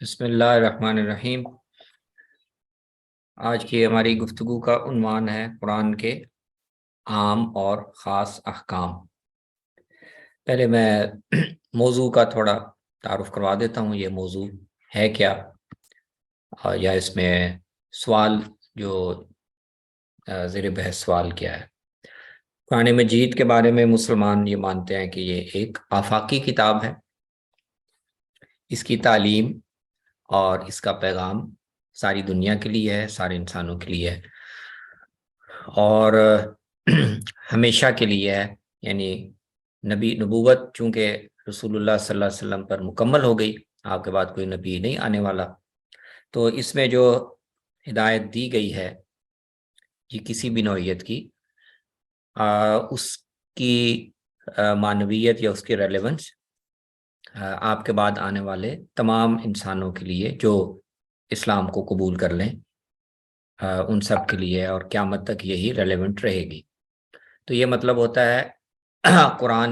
بسم اللہ الرحمن الرحیم۔ آج کی ہماری گفتگو کا عنوان ہے قرآن کے عام اور خاص احکام۔ پہلے میں موضوع کا تھوڑا تعارف کروا دیتا ہوں، یہ موضوع ہے کیا، یا اس میں سوال جو زیر بحث سوال کیا ہے۔ قرآن مجید کے بارے میں مسلمان یہ مانتے ہیں کہ یہ ایک آفاقی کتاب ہے، اس کی تعلیم اور اس کا پیغام ساری دنیا کے لیے ہے، سارے انسانوں کے لیے ہے، اور ہمیشہ کے لیے ہے۔ یعنی نبوت چونکہ رسول اللہ صلی اللہ علیہ وسلم پر مکمل ہو گئی، آپ کے بعد کوئی نبی نہیں آنے والا، تو اس میں جو ہدایت دی گئی ہے کہ کسی بھی نوعیت کی، اس کی معنویت یا اس کی ریلیونس آپ کے بعد آنے والے تمام انسانوں کے لیے جو اسلام کو قبول کر لیں، ان سب کے لیے، اور قیامت تک یہی ریلیونٹ رہے گی۔ تو یہ مطلب ہوتا ہے قرآن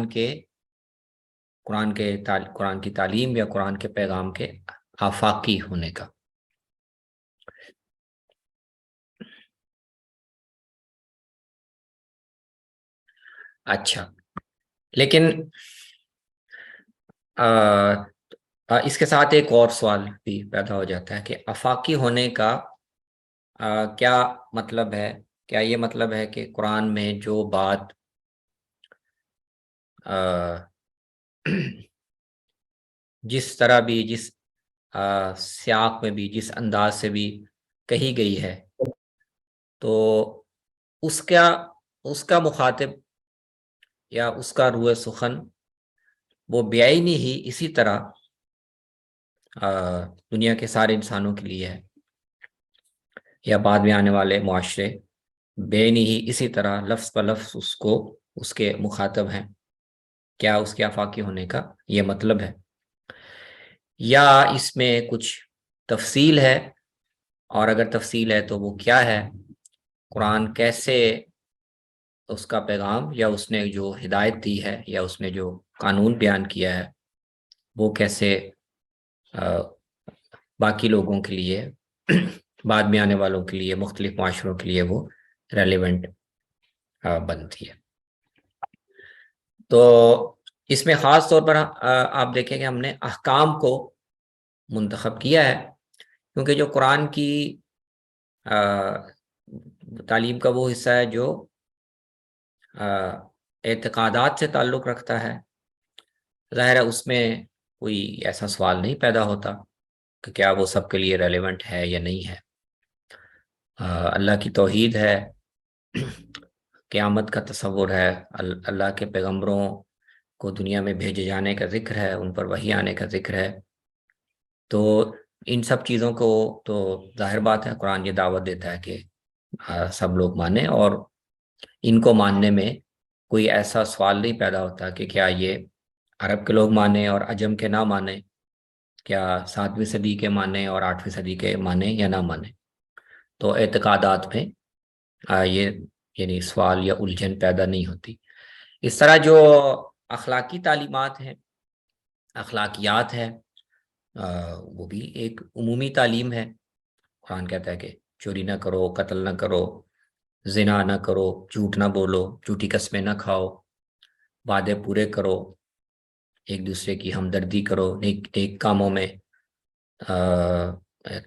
کی تعلیم یا قرآن کے پیغام کے آفاقی ہونے کا۔ اچھا، لیکن اس کے ساتھ ایک اور سوال بھی پیدا ہو جاتا ہے کہ آفاقی ہونے کا کیا مطلب ہے؟ کیا یہ مطلب ہے کہ قرآن میں جو بات جس طرح بھی، جس سیاق میں بھی، جس انداز سے بھی کہی گئی ہے، تو اس کا مخاطب یا اس کا روح سخن وہ بیعینی ہی اسی طرح دنیا کے سارے انسانوں کے لیے ہے، یا بعد میں آنے والے معاشرے بیعینی ہی اسی طرح لفظ بہ لفظ اس کے مخاطب ہیں؟ کیا اس کے آفاقی ہونے کا یہ مطلب ہے، یا اس میں کچھ تفصیل ہے؟ اور اگر تفصیل ہے تو وہ کیا ہے؟ قرآن کیسے اس کا پیغام یا اس نے جو ہدایت دی ہے یا اس نے جو قانون بیان کیا ہے وہ کیسے باقی لوگوں کے لیے، بعد میں آنے والوں کے لیے، مختلف معاشروں کے لیے وہ ریلیونٹ بنتی ہے؟ تو اس میں خاص طور پر آپ دیکھیں کہ ہم نے احکام کو منتخب کیا ہے، کیونکہ جو قرآن کی تعلیم کا وہ حصہ ہے جو اعتقادات سے تعلق رکھتا ہے، ظاہر ہے اس میں کوئی ایسا سوال نہیں پیدا ہوتا کہ کیا وہ سب کے لیے ریلیونٹ ہے یا نہیں ہے۔ اللہ کی توحید ہے، قیامت کا تصور ہے، اللہ کے پیغمبروں کو دنیا میں بھیجے جانے کا ذکر ہے، ان پر وحی آنے کا ذکر ہے، تو ان سب چیزوں کو تو ظاہر بات ہے قرآن یہ دعوت دیتا ہے کہ سب لوگ مانیں، اور ان کو ماننے میں کوئی ایسا سوال نہیں پیدا ہوتا کہ کیا یہ عرب کے لوگ مانیں اور عجم کے نہ مانیں، کیا 7ویں صدی کے مانیں اور 8ویں صدی کے مانیں یا نہ مانیں۔ تو اعتقادات میں یہ یعنی سوال یا الجھن پیدا نہیں ہوتی۔ اس طرح جو اخلاقی تعلیمات ہیں، اخلاقیات ہے، وہ بھی ایک عمومی تعلیم ہے۔ قرآن کہتا ہے کہ چوری نہ کرو، قتل نہ کرو، زنا نہ کرو، جھوٹ نہ بولو، جھوٹی قسمیں نہ کھاؤ، وعدے پورے کرو، ایک دوسرے کی ہمدردی کرو، نیک کاموں میں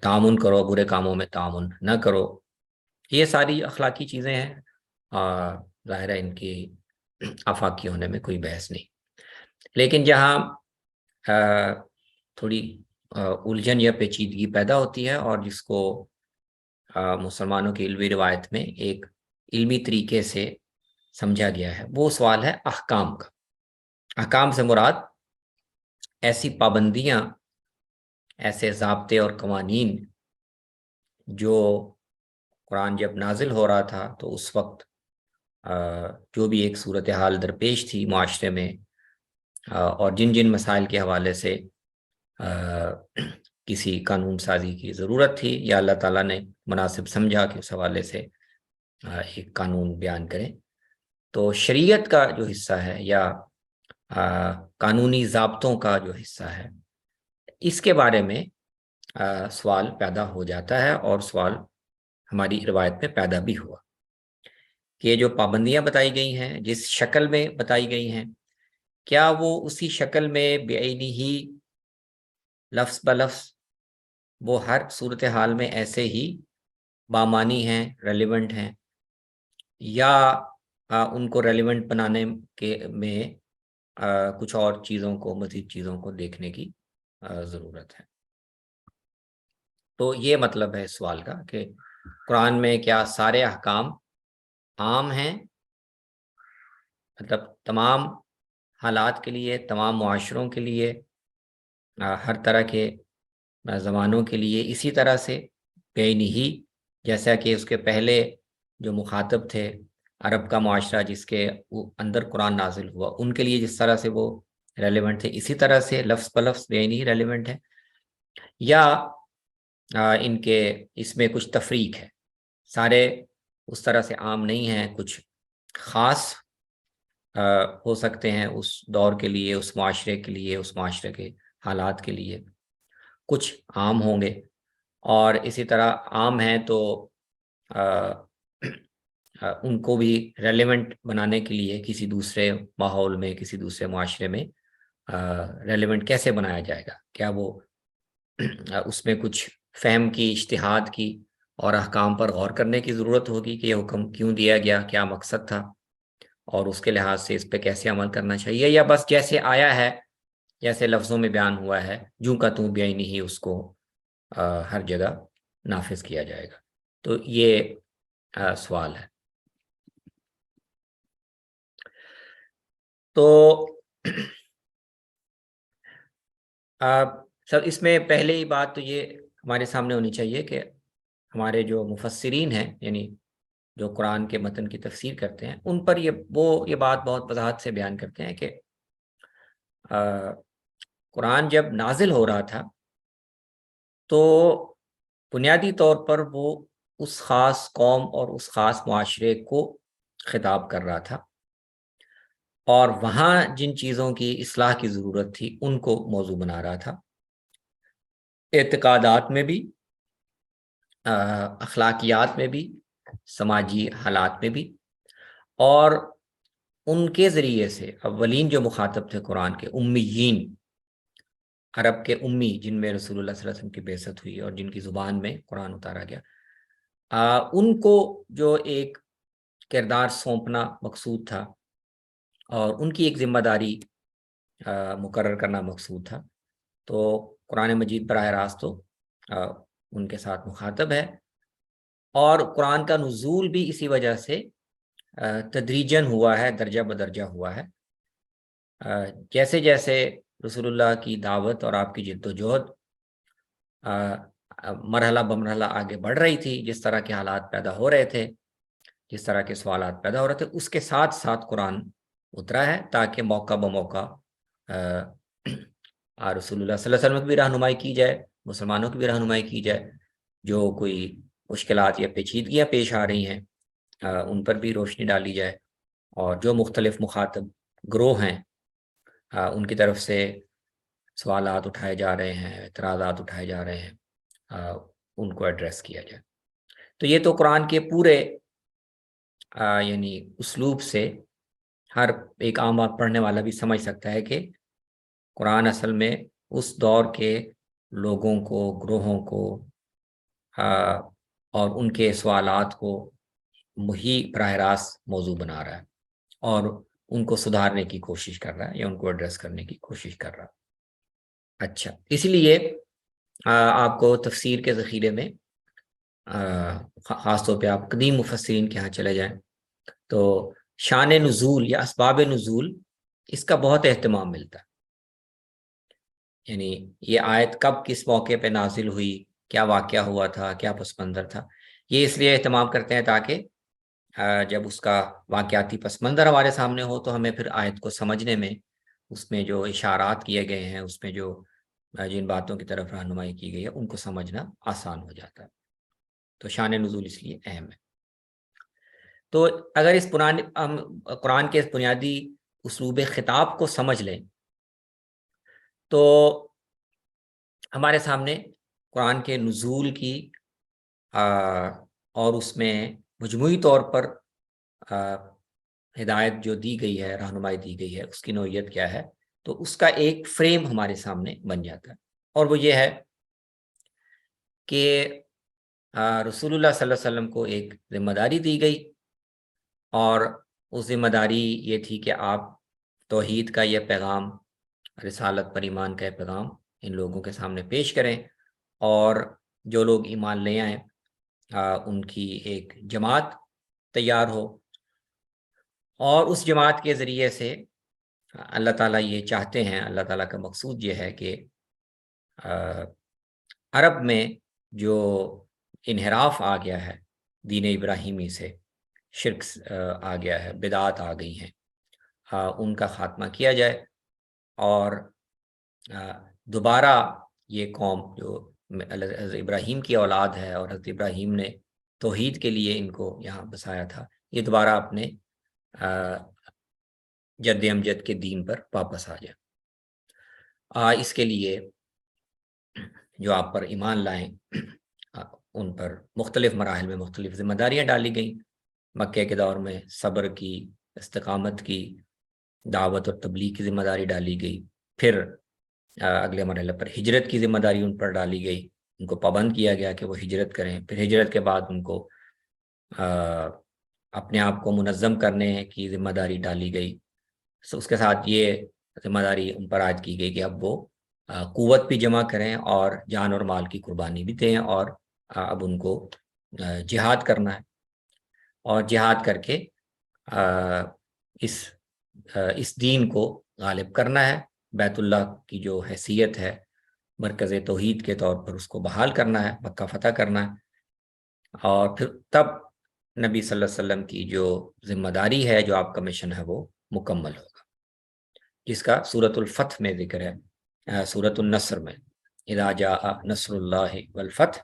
تعاون کرو، برے کاموں میں تعاون نہ کرو۔ یہ ساری اخلاقی چیزیں ہیں، ظاہر ہے ان کی آفاقی ہونے میں کوئی بحث نہیں۔ لیکن جہاں تھوڑی الجھن یا پیچیدگی پیدا ہوتی ہے، اور جس کو مسلمانوں کی علمی روایت میں ایک علمی طریقے سے سمجھا گیا ہے، وہ سوال ہے احکام کا۔ احکام سے مراد ایسی پابندیاں، ایسے ضابطے اور قوانین جو قرآن جب نازل ہو رہا تھا تو اس وقت جو بھی ایک صورتحال درپیش تھی معاشرے میں، اور جن جن مسائل کے حوالے سے کسی قانون سازی کی ضرورت تھی یا اللہ تعالیٰ نے مناسب سمجھا کہ اس حوالے سے ایک قانون بیان کریں، تو شریعت کا جو حصہ ہے یا قانونی ضابطوں کا جو حصہ ہے، اس کے بارے میں سوال پیدا ہو جاتا ہے، اور سوال ہماری روایت میں پیدا بھی ہوا کہ یہ جو پابندیاں بتائی گئی ہیں، جس شکل میں بتائی گئی ہیں، کیا وہ اسی شکل میں بعینی ہی لفظ بلفظ وہ ہر صورتحال میں ایسے ہی بامانی ہیں، ریلیونٹ ہیں، یا ان کو ریلیونٹ بنانے کے میں کچھ اور چیزوں کو، مزید چیزوں کو دیکھنے کی ضرورت ہے؟ تو یہ مطلب ہے اس سوال کا کہ قرآن میں کیا سارے احکام عام ہیں، مطلب تمام حالات کے لیے، تمام معاشروں کے لیے، ہر طرح کے زمانوں کے لیے اسی طرح سے بے ہی، جیسا کہ اس کے پہلے جو مخاطب تھے، عرب کا معاشرہ جس کے اندر قرآن نازل ہوا، ان کے لیے جس طرح سے وہ ریلیونٹ تھے، اسی طرح سے لفظ بلفظ بے ہی ریلیونٹ ہے، یا ان کے اس میں کچھ تفریق ہے، سارے اس طرح سے عام نہیں ہیں، کچھ خاص ہو سکتے ہیں اس دور کے لیے، اس معاشرے کے لیے، اس معاشرے کے حالات کے لیے، کچھ عام ہوں گے، اور اسی طرح عام ہیں تو ان کو بھی ریلیونٹ بنانے کے لیے کسی دوسرے ماحول میں، کسی دوسرے معاشرے میں ریلیونٹ کیسے بنایا جائے گا؟ کیا وہ اس میں کچھ فہم کی، اجتہاد کی اور احکام پر غور کرنے کی ضرورت ہوگی کہ یہ حکم کیوں دیا گیا، کیا مقصد تھا، اور اس کے لحاظ سے اس پہ کیسے عمل کرنا چاہیے، یا بس جیسے آیا ہے، جیسے لفظوں میں بیان ہوا ہے، جوں کا توں بیائی نہیں اس کو ہر جگہ نافذ کیا جائے گا؟ تو یہ سوال ہے۔ تو سر اس میں پہلے ہی بات تو یہ ہمارے سامنے ہونی چاہیے کہ ہمارے جو مفسرین ہیں، یعنی جو قرآن کے متن کی تفسیر کرتے ہیں، ان پر یہ بات بہت وضاحت سے بیان کرتے ہیں کہ قرآن جب نازل ہو رہا تھا تو بنیادی طور پر وہ اس خاص قوم اور اس خاص معاشرے کو خطاب کر رہا تھا، اور وہاں جن چیزوں کی اصلاح کی ضرورت تھی ان کو موضوع بنا رہا تھا، اعتقادات میں بھی، اخلاقیات میں بھی، سماجی حالات میں بھی، اور ان کے ذریعے سے اولین جو مخاطب تھے قرآن کے، امیین، عرب کے امی، جن میں رسول اللہ صلی اللہ علیہ وسلم کی بعثت ہوئی اور جن کی زبان میں قرآن اتارا گیا، ان کو جو ایک کردار سونپنا مقصود تھا اور ان کی ایک ذمہ داری مقرر کرنا مقصود تھا، تو قرآن مجید براہ راست تو ان کے ساتھ مخاطب ہے، اور قرآن کا نزول بھی اسی وجہ سے تدریجاً ہوا ہے، درجہ بدرجہ ہوا ہے، جیسے جیسے رسول اللہ کی دعوت اور آپ کی جد و جہد مرحلہ بمرحلہ آگے بڑھ رہی تھی، جس طرح کے حالات پیدا ہو رہے تھے، جس طرح کے سوالات پیدا ہو رہے تھے، اس کے ساتھ ساتھ قرآن اترا ہے تاکہ موقع بموقع رسول اللہ صلی اللہ علیہ وسلم کی بھی رہنمائی کی جائے، مسلمانوں کی بھی رہنمائی کی جائے، جو کوئی مشکلات یا پیچیدگیاں پیش آ رہی ہیں ان پر بھی روشنی ڈالی جائے، اور جو مختلف مخاطب گروہ ہیں ان کی طرف سے سوالات اٹھائے جا رہے ہیں، اعتراضات اٹھائے جا رہے ہیں، ان کو ایڈریس کیا جائے۔ تو یہ تو قرآن کے پورے یعنی اسلوب سے ہر ایک عام پڑھنے والا بھی سمجھ سکتا ہے کہ قرآن اصل میں اس دور کے لوگوں کو، گروہوں کو اور ان کے سوالات کو ہی براہ راست موضوع بنا رہا ہے، اور ان کو سدھارنے کی کوشش کر رہا ہے، یا ان کو ایڈریس کرنے کی کوشش کر رہا ہے۔ اچھا، اس لیے آپ کو تفسیر کے ذخیرے میں خاص طور پہ آپ قدیم مفسرین کے ہاں چلے جائیں تو شان نزول یا اسباب نزول اس کا بہت اہتمام ملتا ہے، یعنی یہ آیت کب کس موقع پہ نازل ہوئی، کیا واقعہ ہوا تھا، کیا پس منظر تھا، یہ اس لیے اہتمام کرتے ہیں تاکہ جب اس کا واقعاتی پس منظر ہمارے سامنے ہو تو ہمیں پھر آیت کو سمجھنے میں، اس میں جو اشارات کیے گئے ہیں، اس میں جو جن باتوں کی طرف رہنمائی کی گئی ہے، ان کو سمجھنا آسان ہو جاتا ہے۔ تو شان نزول اس لیے اہم ہے۔ تو اگر اس قرآن کے اس بنیادی اسلوب خطاب کو سمجھ لیں تو ہمارے سامنے قرآن کے نزول کی اور اس میں مجموعی طور پر ہدایت جو دی گئی ہے، رہنمائی دی گئی ہے، اس کی نوعیت کیا ہے، تو اس کا ایک فریم ہمارے سامنے بن جاتا ہے، اور وہ یہ ہے کہ رسول اللہ صلی اللہ علیہ وسلم کو ایک ذمہ داری دی گئی، اور اس ذمہ داری یہ تھی کہ آپ توحید کا یہ پیغام، رسالت پر ایمان کا یہ پیغام ان لوگوں کے سامنے پیش کریں، اور جو لوگ ایمان لے آئیں ان کی ایک جماعت تیار ہو، اور اس جماعت کے ذریعے سے اللہ تعالیٰ یہ چاہتے ہیں، اللہ تعالیٰ کا مقصود یہ ہے کہ عرب میں جو انحراف آ گیا ہے دین ابراہیمی سے، شرک آ گیا ہے، بدعات آ گئی ہیں، ان کا خاتمہ کیا جائے، اور دوبارہ یہ قوم جو حضرت ابراہیم کی اولاد ہے، اور حضرت ابراہیم نے توحید کے لیے ان کو یہاں بسایا تھا، یہ دوبارہ اپنے جد امجد کے دین پر واپس آ جائے۔ اس کے لیے جو آپ پر ایمان لائیں ان پر مختلف مراحل میں مختلف ذمہ داریاں ڈالی گئیں۔ مکہ کے دور میں صبر کی، استقامت کی، دعوت اور تبلیغ کی ذمہ داری ڈالی گئی، پھر اگلے مرحلے پر ہجرت کی ذمہ داری ان پر ڈالی گئی، ان کو پابند کیا گیا کہ وہ ہجرت کریں، پھر ہجرت کے بعد ان کو اپنے آپ کو منظم کرنے کی ذمہ داری ڈالی گئی۔ اس کے ساتھ یہ ذمہ داری ان پر عائد کی گئی کہ اب وہ قوت بھی جمع کریں اور جان اور مال کی قربانی بھی دیں، اور اب ان کو جہاد کرنا ہے، اور جہاد کر کے اس دین کو غالب کرنا ہے، بیت اللہ کی جو حیثیت ہے مرکز توحید کے طور پر اس کو بحال کرنا ہے، مکہ فتح کرنا ہے، اور پھر تب نبی صلی اللہ علیہ وسلم کی جو ذمہ داری ہے، جو آپ کا مشن ہے، وہ مکمل ہوگا، جس کا سورۃ الفتح میں ذکر ہے، سورۃ النصر میں، اذا جاء نصر اللہ والفتح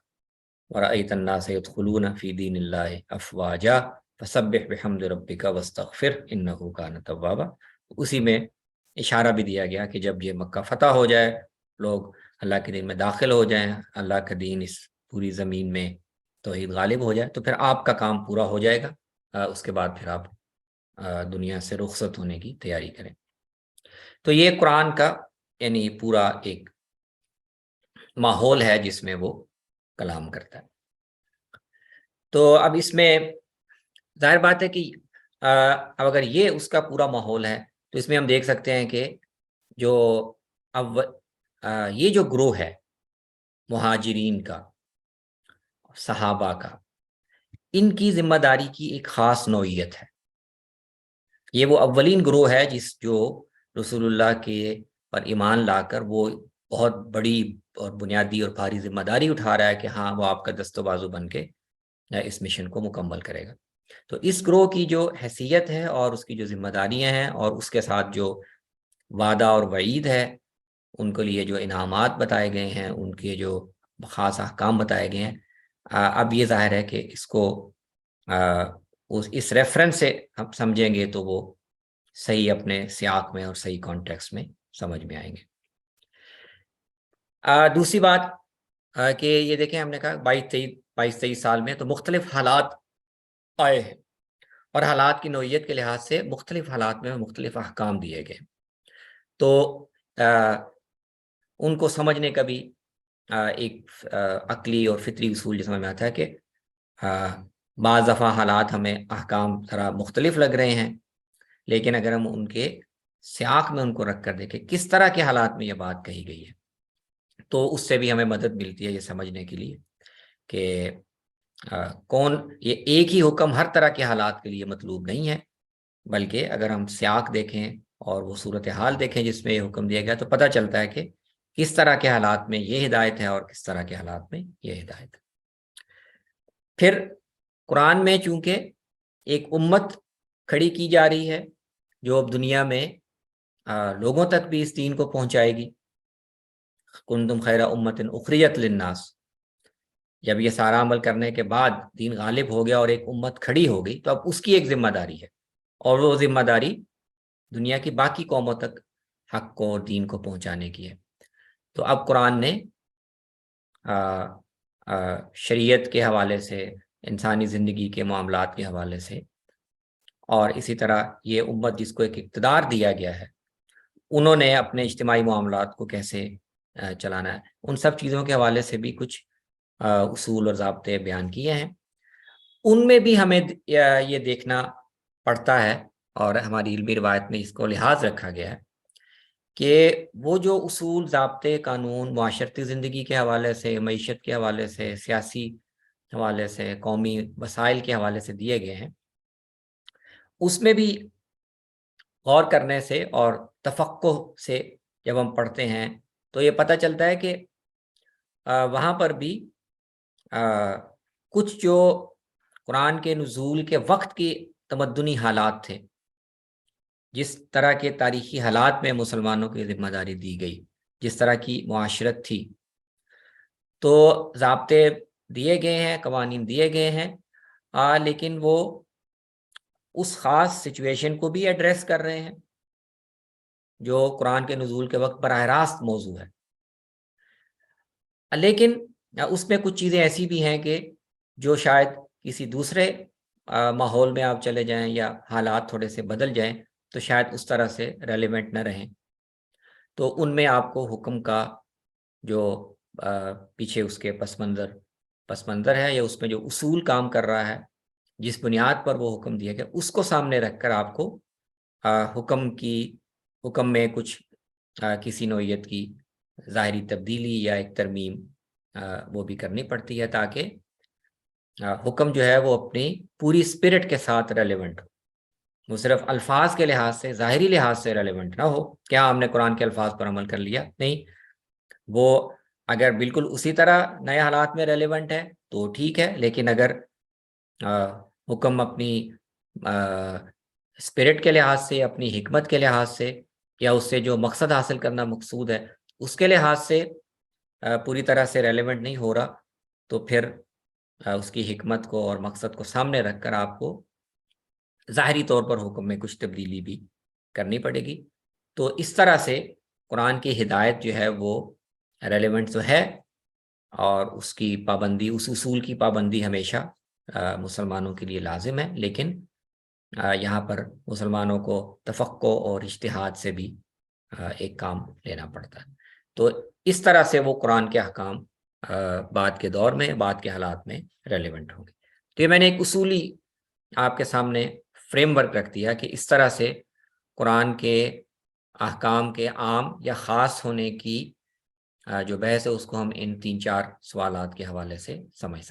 ورأیت الناس يدخلون فی دین اللہ افواجا فسبح بحمد ربک واستغفر انہ کان توابا۔ اسی میں اشارہ بھی دیا گیا کہ جب یہ مکہ فتح ہو جائے، لوگ اللہ کے دین میں داخل ہو جائیں، اللہ کا دین اس پوری زمین میں توحید غالب ہو جائے، تو پھر آپ کا کام پورا ہو جائے گا، اس کے بعد پھر آپ دنیا سے رخصت ہونے کی تیاری کریں۔ تو یہ قرآن کا یعنی پورا ایک ماحول ہے جس میں وہ کلام کرتا ہے۔ تو اب اس میں ظاہر بات ہے کہ اب اگر یہ اس کا پورا ماحول ہے تو اس میں ہم دیکھ سکتے ہیں کہ جو یہ جو گروہ ہے مہاجرین کا، صحابہ کا، ان کی ذمہ داری کی ایک خاص نوعیت ہے۔ یہ وہ اولین گروہ ہے جو رسول اللہ کے پر ایمان لا کر وہ بہت بڑی اور بنیادی اور بھاری ذمہ داری اٹھا رہا ہے کہ ہاں وہ آپ کا دست و بازو بن کے اس مشن کو مکمل کرے گا۔ تو اس گروہ کی جو حیثیت ہے اور اس کی جو ذمہ داریاں ہیں اور اس کے ساتھ جو وعدہ اور وعید ہے، ان کے لیے جو انعامات بتائے گئے ہیں، ان کے جو خاص احکام بتائے گئے ہیں، اب یہ ظاہر ہے کہ اس کو اس ریفرنس سے ہم سمجھیں گے تو وہ صحیح اپنے سیاق میں اور صحیح کانٹیکس میں سمجھ میں آئیں گے۔ دوسری بات کہ یہ دیکھیں، ہم نے کہا 22-23 سال میں تو مختلف حالات آئے ہیں، اور حالات کی نوعیت کے لحاظ سے مختلف حالات میں مختلف احکام دیے گئے، تو ان کو سمجھنے کا بھی ایک عقلی اور فطری اصول جس میں آتا ہے کہ بعض دفعہ حالات ہمیں احکام ذرا مختلف لگ رہے ہیں، لیکن اگر ہم ان کے سیاق میں ان کو رکھ کر دیکھیں کس طرح کے حالات میں یہ بات کہی گئی ہے، تو اس سے بھی ہمیں مدد ملتی ہے یہ سمجھنے کے لیے کہ یہ ایک ہی حکم ہر طرح کے حالات کے لیے مطلوب نہیں ہے، بلکہ اگر ہم سیاق دیکھیں اور وہ صورتحال دیکھیں جس میں یہ حکم دیا گیا، تو پتہ چلتا ہے کہ کس طرح کے حالات میں یہ ہدایت ہے اور کس طرح کے حالات میں یہ ہدایت ہے۔ پھر قرآن میں چونکہ ایک امت کھڑی کی جا رہی ہے جو اب دنیا میں لوگوں تک بھی اس دین کو پہنچائے گی، کنتم خیر امت اخرجت للناس، جب یہ سارا عمل کرنے کے بعد دین غالب ہو گیا اور ایک امت کھڑی ہو گئی، تو اب اس کی ایک ذمہ داری ہے، اور وہ ذمہ داری دنیا کی باقی قوموں تک حق کو اور دین کو پہنچانے کی ہے۔ تو اب قرآن نے شریعت کے حوالے سے، انسانی زندگی کے معاملات کے حوالے سے، اور اسی طرح یہ امت جس کو ایک اقتدار دیا گیا ہے انہوں نے اپنے اجتماعی معاملات کو کیسے چلانا ہے، ان سب چیزوں کے حوالے سے بھی کچھ اصول اور ضابطے بیان کیے ہیں۔ ان میں بھی ہمیں یہ دیکھنا پڑتا ہے اور ہماری علمی روایت میں اس کو لحاظ رکھا گیا ہے کہ وہ جو اصول، ضابطے، قانون معاشرتی زندگی کے حوالے سے، معیشت کے حوالے سے، سیاسی حوالے سے، قومی مسائل کے حوالے سے دیے گئے ہیں، اس میں بھی غور کرنے سے اور تفقہ سے جب ہم پڑھتے ہیں تو یہ پتہ چلتا ہے کہ وہاں پر بھی کچھ جو قرآن کے نزول کے وقت کی تمدنی حالات تھے، جس طرح کے تاریخی حالات میں مسلمانوں کی ذمہ داری دی گئی، جس طرح کی معاشرت تھی، تو ضابطے دیے گئے ہیں، قوانین دیے گئے ہیں، لیکن وہ اس خاص سچویشن کو بھی ایڈریس کر رہے ہیں جو قرآن کے نزول کے وقت براہ راست موضوع ہے۔ لیکن اس میں کچھ چیزیں ایسی بھی ہیں کہ جو شاید کسی دوسرے ماحول میں آپ چلے جائیں یا حالات تھوڑے سے بدل جائیں تو شاید اس طرح سے ریلیونٹ نہ رہیں، تو ان میں آپ کو حکم کا جو پیچھے اس کے پس منظر ہے یا اس میں جو اصول کام کر رہا ہے، جس بنیاد پر وہ حکم دیا گیا، اس کو سامنے رکھ کر آپ کو حکم میں کچھ کسی نوعیت کی ظاہری تبدیلی یا ایک ترمیم وہ بھی کرنی پڑتی ہے تاکہ حکم جو ہے وہ اپنی پوری اسپرٹ کے ساتھ ریلیونٹ ہو، وہ صرف الفاظ کے لحاظ سے، ظاہری لحاظ سے ریلیونٹ نہ ہو۔ کیا ہم نے قرآن کے الفاظ پر عمل کر لیا؟ نہیں، وہ اگر بالکل اسی طرح نئے حالات میں ریلیونٹ ہے تو ٹھیک ہے، لیکن اگر حکم اپنی اسپرٹ کے لحاظ سے، اپنی حکمت کے لحاظ سے، یا اس سے جو مقصد حاصل کرنا مقصود ہے اس کے لحاظ سے پوری طرح سے ریلیونٹ نہیں ہو رہا، تو پھر اس کی حکمت کو اور مقصد کو سامنے رکھ کر آپ کو ظاہری طور پر حکم میں کچھ تبدیلی بھی کرنی پڑے گی۔ تو اس طرح سے قرآن کی ہدایت جو ہے وہ ریلیونٹ تو ہے، اور اس کی پابندی، اس اصول کی پابندی ہمیشہ مسلمانوں کے لیے لازم ہے، لیکن یہاں پر مسلمانوں کو تفقع اور اجتہاد سے بھی ایک کام لینا پڑتا ہے۔ تو اس طرح سے وہ قرآن کے احکام بعد کے دور میں، بعد کے حالات میں ریلیونٹ ہوں گے۔ تو یہ میں نے ایک اصولی آپ کے سامنے فریم ورک رکھ دیا کہ اس طرح سے قرآن کے احکام کے عام یا خاص ہونے کی جو بحث ہے اس کو ہم ان 3-4 سوالات کے حوالے سے سمجھ سکتے ہیں۔